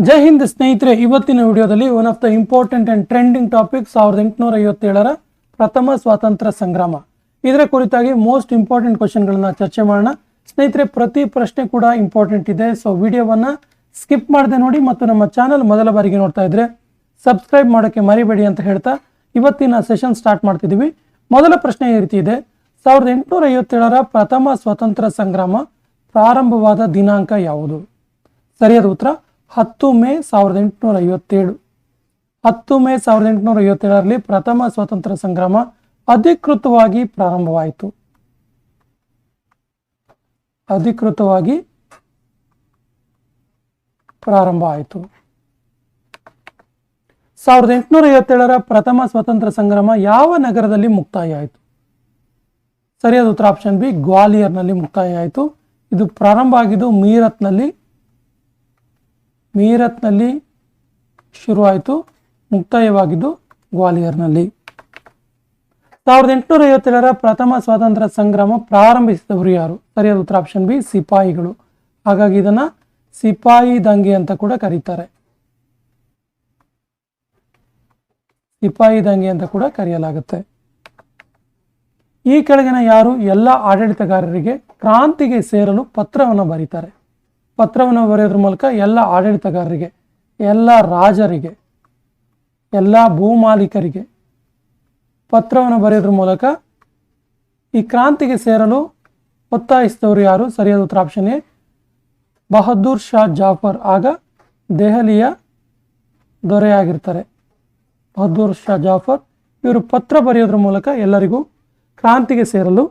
ಜೈ ಹಿಂದ್ ಸ್ನೇಹಿತರೆ, ಇವತ್ತಿನ ವಿಡಿಯೋದಲ್ಲಿ one of the important and trending topic 1857ರ ಪ್ರಥಮ ಸ್ವಾತಂತ್ರ್ಯ ಸಂಗ್ರಾಮ. ಇದರ ಕುರಿತಾಗಿ ಮೋಸ್ಟ್ ಇಂಪಾರ್ಟೆಂಟ್ ಕ್ವಶನ್ಗಳನ್ನ ಚರ್ಚೆ ಮಾಡೋಣ ಸ್ನೇಹಿತರೆ. ಪ್ರತಿ ಪ್ರಶ್ನೆ ಕೂಡ ಇಂಪಾರ್ಟೆಂಟ್ ಇದೆ, ಸೊ ವಿಡಿಯೋವನ್ನ ಸ್ಕಿಪ್ ಮಾಡದೆ ನೋಡಿ ಮತ್ತು ನಮ್ಮ ಚಾನಲ್ ಮೊದಲ ಬಾರಿಗೆ ನೋಡ್ತಾ ಇದ್ರೆ ಸಬ್ಸ್ಕ್ರೈಬ್ ಮಾಡೋಕ್ಕೆ ಮರಿಬೇಡಿ ಅಂತ ಹೇಳ್ತಾ ಇವತ್ತಿನ ಸೆಷನ್ ಸ್ಟಾರ್ಟ್ ಮಾಡ್ತಿದ್ದೀವಿ. ಮೊದಲ ಪ್ರಶ್ನೆ ಈ ರೀತಿ ಇದೆ: 1857ರ ಪ್ರಥಮ ಸ್ವಾತಂತ್ರ್ಯ ಸಂಗ್ರಾಮ ಪ್ರಾರಂಭವಾದ ದಿನಾಂಕ ಯಾವುದು? ಸರಿಯಾದ ಉತ್ತರ 10 ಮೇ 1857. 10 ಮೇ 1857ರಲ್ಲಿ ಪ್ರಥಮ ಸ್ವಾತಂತ್ರ್ಯ ಸಂಗ್ರಾಮ ಅಧಿಕೃತವಾಗಿ ಪ್ರಾರಂಭವಾಯಿತು. 1857ರ ಪ್ರಥಮ ಸ್ವಾತಂತ್ರ್ಯ ಸಂಗ್ರಾಮ ಯಾವ ನಗರದಲ್ಲಿ ಮುಕ್ತಾಯ ಆಯಿತು? ಸರಿಯಾದ ಉತ್ತರ ಆಪ್ಷನ್ ಬಿ, ಗ್ವಾಲಿಯರ್ನಲ್ಲಿ ಮುಕ್ತಾಯ ಆಯಿತು. ಇದು ಪ್ರಾರಂಭ ಆಗಿದ್ದು ಮೀರತ್ನಲ್ಲಿ ಶುರುವಾಯಿತು, ಮುಕ್ತಾಯವಾಗಿದ್ದು ಗ್ವಾಲಿಯರ್ನಲ್ಲಿ. 1857ರ ಪ್ರಥಮ ಸ್ವಾತಂತ್ರ್ಯ ಸಂಗ್ರಾಮ ಪ್ರಾರಂಭಿಸಿದವರು ಯಾರು? ಸರಿಯಾದ ಉತ್ತರ ಆಪ್ಷನ್ ಬಿ, ಸಿಪಾಯಿಗಳು. ಹಾಗಾಗಿ ಇದನ್ನ ಸಿಪಾಯಿ ದಂಗೆ ಅಂತ ಕೂಡ ಕರೀತಾರೆ. ಸಿಪಾಯಿ ದಂಗೆ ಅಂತ ಕೂಡ ಕರೆಯಲಾಗುತ್ತೆ. ಈ ಕೆಳಗಿನ ಯಾರು ಎಲ್ಲ ಆಡಳಿತಗಾರರಿಗೆ ಕ್ರಾಂತಿಗೆ ಸೇರಲು ಪತ್ರವನ್ನು ಬರೀತಾರೆ? ಪತ್ರವನ್ನು ಬರೆಯೋದ್ರ ಮೂಲಕ ಎಲ್ಲ ಆಡಳಿತಗಾರರಿಗೆ, ಎಲ್ಲ ರಾಜರಿಗೆ, ಎಲ್ಲ ಭೂಮಾಲೀಕರಿಗೆ ಪತ್ರವನ್ನು ಬರೆಯೋದ್ರ ಮೂಲಕ ಈ ಕ್ರಾಂತಿಗೆ ಸೇರಲು ಒತ್ತಾಯಿಸಿದವರು ಯಾರು? ಸರಿಯಾದ ಉತ್ತರ ಆಪ್ಷನ್ ಎ, ಬಹದ್ದೂರ್ ಶಾ ಜಾಫರ್. ಆಗ ದೆಹಲಿಯ ದೊರೆಯಾಗಿರ್ತಾರೆ ಬಹದ್ದೂರ್ ಶಾ ಜಾಫರ್. ಇವರು ಪತ್ರ ಬರೆಯೋದ್ರ ಮೂಲಕ ಎಲ್ಲರಿಗೂ ಕ್ರಾಂತಿಗೆ ಸೇರಲು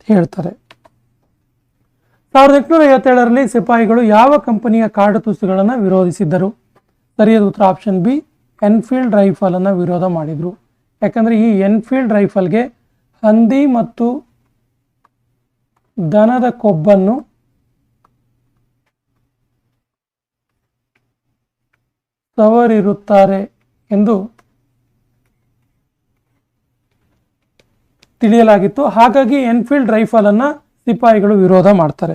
ಹೇಳ್ತಾರೆ. 1857ರಲ್ಲಿ ಸಿಪಾಯಿಗಳು ಯಾವ ಕಂಪನಿಯ ಕಾಡತುಸುಗಳನ್ನು ವಿರೋಧಿಸಿದ್ದರು? ಸರಿಯಾದ ಉತ್ತರ ಆಪ್ಷನ್ ಬಿ, ಎನ್ಫೀಲ್ಡ್ ರೈಫಲ್ ಅನ್ನು ವಿರೋಧ ಮಾಡಿದ್ರು. ಯಾಕಂದ್ರೆ ಈ ಎನ್ಫೀಲ್ಡ್ ರೈಫಲ್ಗೆ ಹಂದಿ ಮತ್ತು ದನದ ಕೊಬ್ಬನ್ನು ಸವರಿರುತ್ತಾರೆ ಎಂದು ತಿಳಿಯಲಾಗಿತ್ತು. ಹಾಗಾಗಿ ಎನ್ಫೀಲ್ಡ್ ರೈಫಲ್ ಅನ್ನ ಸಿಪಾಯಿಗಳು ವಿರೋಧ ಮಾಡ್ತಾರೆ.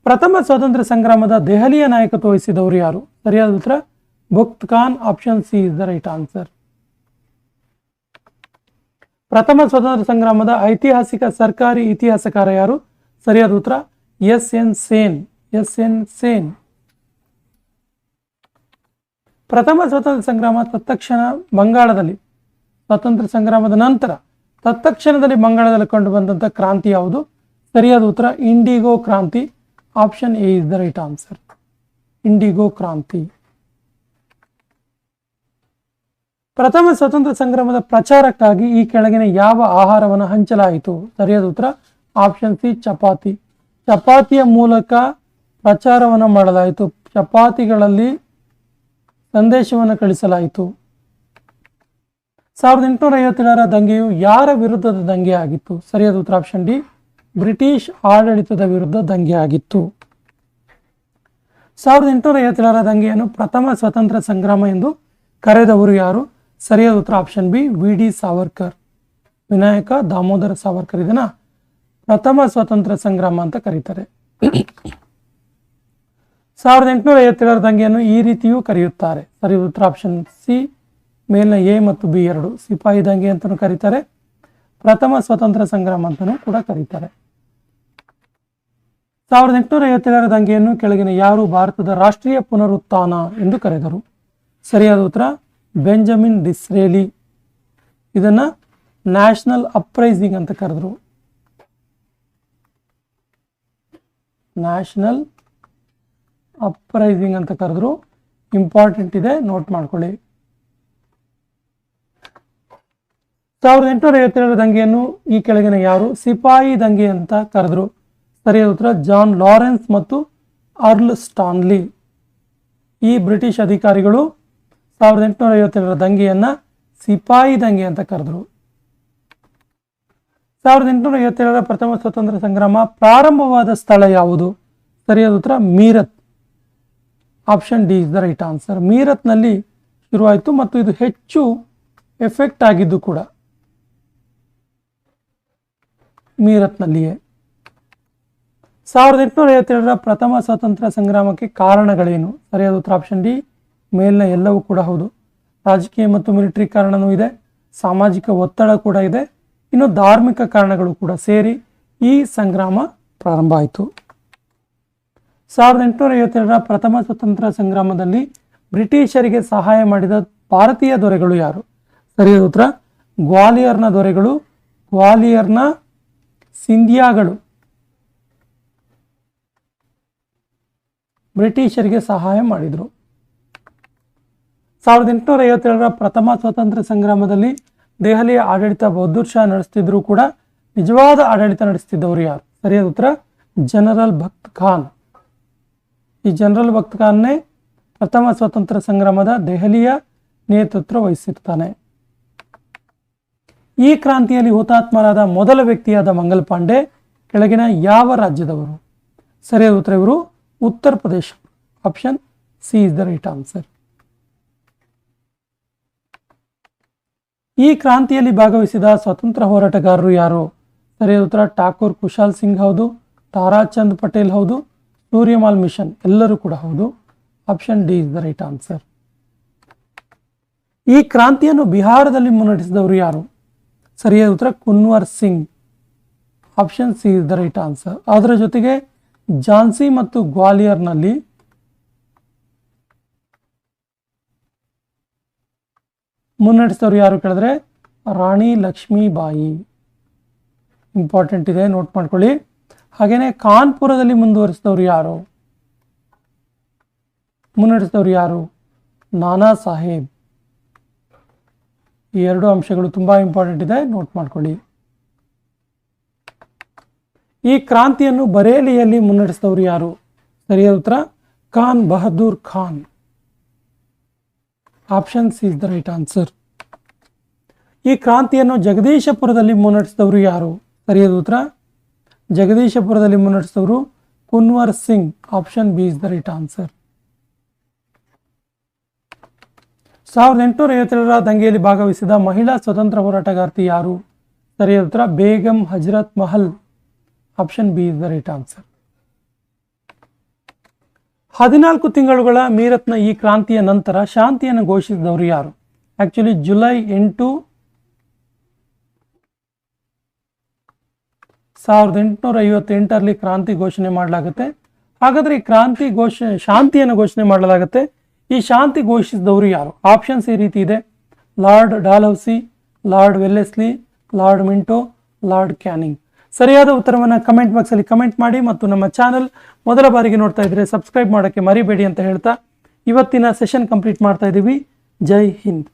ಪ್ರಥಮ ಸ್ವಾತಂತ್ರ್ಯ ಸಂಗ್ರಾಮದ ದೆಹಲಿಯ ನಾಯಕತ್ವ ವಹಿಸಿದವರು ಯಾರು? ಸರಿಯಾದ ಉತ್ತರ Bakht Khan. Option C is the right answer. ಪ್ರಥಮ ಸ್ವಾತಂತ್ರ್ಯ ಸಂಗ್ರಾಮದ ಐತಿಹಾಸಿಕ ಸರ್ಕಾರಿ ಇತಿಹಾಸಕಾರ ಯಾರು? ಸರಿಯಾದ ಉತ್ತರ ಎಸ್.ಎನ್. ಸೇನ್. ಪ್ರಥಮ ಸ್ವಾತಂತ್ರ್ಯ ಸಂಗ್ರಾಮ ತತ್ಕ್ಷಣ ಬಂಗಾಳದಲ್ಲಿ, ಸ್ವಾತಂತ್ರ್ಯ ಸಂಗ್ರಾಮದ ನಂತರ ತತ್ಕ್ಷಣದಲ್ಲಿ ಬಂಗಾಳದಲ್ಲಿ ಕಂಡು ಬಂದಂಥ ಕ್ರಾಂತಿ ಯಾವುದು? ಸರಿಯಾದ ಉತ್ತರ ಇಂಡಿಗೋ ಕ್ರಾಂತಿ. Option A is the right answer, IndiGo ಕ್ರಾಂತಿ. ಪ್ರಥಮ ಸ್ವಾತಂತ್ರ್ಯ ಸಂಗ್ರಾಮದ ಪ್ರಚಾರಕ್ಕಾಗಿ ಈ ಕೆಳಗಿನ ಯಾವ ಆಹಾರವನ್ನು ಹಂಚಲಾಯಿತು? ಸರಿಯಾದ ಉತ್ತರ ಆಪ್ಷನ್ ಸಿ, ಚಪಾತಿ. ಚಪಾತಿಯ ಮೂಲಕ ಪ್ರಚಾರವನ್ನು ಮಾಡಲಾಯಿತು. ಚಪಾತಿಗಳಲ್ಲಿ ಸಂದೇಶವನ್ನು ಕಳಿಸಲಾಯಿತು. 1857ರ ದಂಗೆಯು ಯಾರ ವಿರುದ್ಧದ ದಂಗೆ ಆಗಿತ್ತು? ಸರಿಯಾದ ಉತ್ತರ ಆಪ್ಷನ್ ಡಿ, ಬ್ರಿಟಿಷ್ ಆಡಳಿತದ ವಿರುದ್ಧ ದಂಗೆ ಆಗಿತ್ತು. 1857ರ ದಂಗೆಯನ್ನು ಪ್ರಥಮ ಸ್ವಾತಂತ್ರ್ಯ ಸಂಗ್ರಾಮ ಎಂದು ಕರೆದವರು ಯಾರು? ಸರಿಯಾದ ಉತ್ತರ ಆಪ್ಷನ್ ಬಿ, ವಿ.ಡಿ. ಸಾವರ್ಕರ್. ವಿನಾಯಕ ದಾಮೋದರ ಸಾವರ್ಕರ್ ಇದನ್ನ ಪ್ರಥಮ ಸ್ವಾತಂತ್ರ್ಯ ಸಂಗ್ರಾಮ ಅಂತ ಕರೀತಾರೆ. 1857ರ ದಂಗೆಯನ್ನು ಈ ರೀತಿಯೂ ಕರೆಯುತ್ತಾರೆ. ಸರಿಯಾದ ಉತ್ತರ ಆಪ್ಷನ್ ಸಿ, ಮೇಲಿನ ಎ ಮತ್ತು ಬಿ ಎರಡು. ಸಿಪಾಯಿ ದಂಗೆ ಅಂತಲೂ ಕರೀತಾರೆ, ಪ್ರಥಮ ಸ್ವಾತಂತ್ರ್ಯ ಸಂಗ್ರಾಮ ಅಂತಲೂ ಕೂಡ ಕರೀತಾರೆ. 1857ರ ದಂಗೆಯನ್ನು ಕೆಳಗಿನ ಯಾರು ಭಾರತದ ರಾಷ್ಟ್ರೀಯ ಪುನರುತ್ಥಾನ ಎಂದು ಕರೆದರು? ಸರಿಯಾದ ಉತ್ತರ ಬೆಂಜಮಿನ್ ಡಿಸ್ರೇಲಿ. ಇದನ್ನ ನ್ಯಾಷನಲ್ ಅಪ್ರೈಸಿಂಗ್ ಅಂತ ಕರೆದ್ರು. ನ್ಯಾಷನಲ್ ಅಪ್ರೈಸಿಂಗ್ ಅಂತ ಕರೆದ್ರು. ಇಂಪಾರ್ಟೆಂಟ್ ಇದೆ, ನೋಟ್ ಮಾಡ್ಕೊಳ್ಳಿ. 1857ರ ದಂಗೆಯನ್ನು ಈ ಕೆಳಗಿನ ಯಾರು ಸಿಪಾಯಿ ದಂಗೆ ಅಂತ ಕರೆದ್ರು? ಸರಿಯಾದ ಉತ್ತರ ಜಾನ್ ಲಾರೆನ್ಸ್ ಮತ್ತು ಅರ್ಲ್ ಸ್ಟಾನ್ಲಿ. ಈ ಬ್ರಿಟಿಷ್ ಅಧಿಕಾರಿಗಳು 1857ರ ದಂಗೆಯನ್ನ ಸಿಪಾಯಿ ದಂಗೆ ಅಂತ ಕರೆದ್ರು. 1857ರ ಪ್ರಥಮ ಸ್ವಾತಂತ್ರ್ಯ ಸಂಗ್ರಾಮ ಪ್ರಾರಂಭವಾದ ಸ್ಥಳ ಯಾವುದು? ಸರಿಯಾದ ಉತ್ತರ Meerut. Option D is the right answer. ಮೀರತ್ನಲ್ಲಿ ಶುರುವಾಯಿತು ಮತ್ತು ಇದು ಹೆಚ್ಚು ಎಫೆಕ್ಟ್ ಆಗಿದ್ದು ಕೂಡ ಮೀರತ್ನಲ್ಲಿಯೇ. 1857ರ ಪ್ರಥಮ ಸ್ವಾತಂತ್ರ್ಯ ಸಂಗ್ರಾಮಕ್ಕೆ ಕಾರಣಗಳೇನು? ಸರಿಯಾದ ಉತ್ತರ ಆಪ್ಷನ್ ಡಿ, ಮೇಲಿನ ಎಲ್ಲವೂ ಕೂಡ ಹೌದು. ರಾಜಕೀಯ ಮತ್ತು ಮಿಲಿಟರಿ ಕಾರಣವೂ ಇದೆ, ಸಾಮಾಜಿಕ ಒತ್ತಡ ಕೂಡ ಇದೆ, ಇನ್ನು ಧಾರ್ಮಿಕ ಕಾರಣಗಳು ಕೂಡ ಸೇರಿ ಈ ಸಂಗ್ರಾಮ ಪ್ರಾರಂಭ ಆಯಿತು. 1857ರ ಪ್ರಥಮ ಸ್ವಾತಂತ್ರ್ಯ ಸಂಗ್ರಾಮದಲ್ಲಿ ಬ್ರಿಟಿಷರಿಗೆ ಸಹಾಯ ಮಾಡಿದ ಭಾರತೀಯ ದೊರೆಗಳು ಯಾರು? ಸರಿಯಾದ ಉತ್ತರ ಗ್ವಾಲಿಯರ್ನ ದೊರೆಗಳು, ಗ್ವಾಲಿಯರ್ನ ಸಿಂಧಿಯಾಗಳು ಬ್ರಿಟಿಷರಿಗೆ ಸಹಾಯ ಮಾಡಿದರು. 1857ರ ಪ್ರಥಮ ಸ್ವಾತಂತ್ರ್ಯ ಸಂಗ್ರಾಮದಲ್ಲಿ ದೆಹಲಿಯ ಆಡಳಿತ ಬಹದ್ದೂರ್ ಶಾ ನಡೆಸ್ತಿದ್ರು ಕೂಡ ನಿಜವಾದ ಆಡಳಿತ ನಡೆಸ್ತಿದ್ದವರು ಯಾರು? ಸರಿಯಾದ ಉತ್ತರ ಜನರಲ್ ಭಕ್ತ್ ಖಾನ್. ಈ ಜನರಲ್ ಭಕ್ತ್ ಖಾನ್ನೇ ಪ್ರಥಮ ಸ್ವಾತಂತ್ರ್ಯ ಸಂಗ್ರಾಮದ ದೆಹಲಿಯ ನೇತೃತ್ವ ವಹಿಸಿರ್ತಾನೆ. ಈ ಕ್ರಾಂತಿಯಲ್ಲಿ ಹುತಾತ್ಮರಾದ ಮೊದಲ ವ್ಯಕ್ತಿಯಾದ ಮಂಗಲ್ ಪಾಂಡೆ ಕೆಳಗಿನ ಯಾವ ರಾಜ್ಯದವರು? ಸರಿಯಾದ ಉತ್ತರ ಇವರು Uttar Pradesh. Option C is the right answer. ಈ ಕ್ರಾಂತಿಯಲ್ಲಿ ಭಾಗವಹಿಸಿದ ಸ್ವತಂತ್ರ ಹೋರಾಟಗಾರರು ಯಾರು? ಸರಿಯಾದ ಉತ್ತರ ಠಾಕೂರ್ ಕುಶಾಲ್ ಸಿಂಗ್ ಹೌದು, ತಾರಾಚಂದ್ ಪಟೇಲ್ ಹೌದು, ಸೂರ್ಯಮಾಲ್ ಮಿಷನ್ ಎಲ್ಲರೂ ಕೂಡ ಹೌದು. Option D is the right answer. ಈ ಕ್ರಾಂತಿಯನ್ನು ಬಿಹಾರದಲ್ಲಿ ಮುನ್ನಡೆಸಿದವರು ಯಾರು? ಸರಿಯಾದ ಉತ್ತರ Kunwar Singh. Option C is the right answer. ಅದರ ಜೊತೆಗೆ ಝಾನ್ಸಿ ಮತ್ತು ಗ್ವಾಲಿಯರ್ನಲ್ಲಿ ಮುನ್ನಡೆಸಿದವರು ಯಾರು ಕೇಳಿದ್ರೆ ರಾಣಿ ಲಕ್ಷ್ಮೀಬಾಯಿ. ಇಂಪಾರ್ಟೆಂಟ್ ಇದೆ, ನೋಟ್ ಮಾಡ್ಕೊಳ್ಳಿ. ಹಾಗೇನೆ ಕಾನ್ಪುರದಲ್ಲಿ ಮುನ್ನಡೆಸಿದವರು ಯಾರು? ನಾನಾ ಸಾಹೇಬ್. ಈ ಎರಡು ಅಂಶಗಳು ತುಂಬಾ ಇಂಪಾರ್ಟೆಂಟ್ ಇದೆ, ನೋಟ್ ಮಾಡ್ಕೊಳ್ಳಿ. ಈ ಕ್ರಾಂತಿಯನ್ನು ಬರೇಲಿಯಲ್ಲಿ ಮುನ್ನಡೆಸಿದವರು ಯಾರು? ಸರಿಯಾದ ಉತ್ತರ Khan Bahadur Khan. Option C is the right answer. ಈ ಕ್ರಾಂತಿಯನ್ನು ಜಗದೀಶಪುರದಲ್ಲಿ ಮುನ್ನಡೆಸಿದವರು ಯಾರು? ಸರಿಯಾದ ಉತ್ತರ ಜಗದೀಶಪುರದಲ್ಲಿ ಮುನ್ನಡೆಸಿದವರು Kunwar Singh. Option B is the right answer. 1857ರ ದಂಗೆಯಲ್ಲಿ ಭಾಗವಹಿಸಿದ ಮಹಿಳಾ ಸ್ವತಂತ್ರ ಹೋರಾಟಗಾರ್ತಿ ಯಾರು? ಸರಿಯಾದ ಉತ್ತರ Begum Hazrat Mahal. Option B is the right answer. 14 ತಿಂಗಳುಗಳ ಮೀರತ್ನ ಈ ಕ್ರಾಂತಿಯ ನಂತರ ಶಾಂತಿಯನ್ನು ಘೋಷಿಸಿದವರು ಯಾರು? ಆಕ್ಚುಲಿ ಜುಲೈ 8, 1858ರಲ್ಲಿ ಕ್ರಾಂತಿ ಘೋಷಣೆ ಮಾಡಲಾಗುತ್ತೆ. ಹಾಗಾದ್ರೆ ಈ ಶಾಂತಿಯನ್ನು ಘೋಷಣೆ ಮಾಡಲಾಗುತ್ತೆ. ಈ ಶಾಂತಿ ಘೋಷಿಸಿದವರು ಯಾರು? ಆಪ್ಷನ್ಸ್ ಈ ರೀತಿ ಇದೆ: lord Dalhousie, lord Wellesley, lord Minto, lord canning. ಸರಿಯಾದ ಉತ್ತರವನ್ನು ಕಮೆಂಟ್ ಬಾಕ್ಸಲ್ಲಿ ಕಮೆಂಟ್ ಮಾಡಿ ಮತ್ತು ನಮ್ಮ ಚಾನಲ್ ಮೊದಲ ಬಾರಿಗೆ ನೋಡ್ತಾ ಇದ್ರೆ ಸಬ್ಸ್ಕ್ರೈಬ್ ಮಾಡೋಕ್ಕೆ ಮರಿಬೇಡಿ ಅಂತ ಹೇಳ್ತಾ ಇವತ್ತಿನ ಸೆಷನ್ ಕಂಪ್ಲೀಟ್ ಮಾಡ್ತಾ ಇದ್ದೀವಿ. ಜೈ ಹಿಂದ್.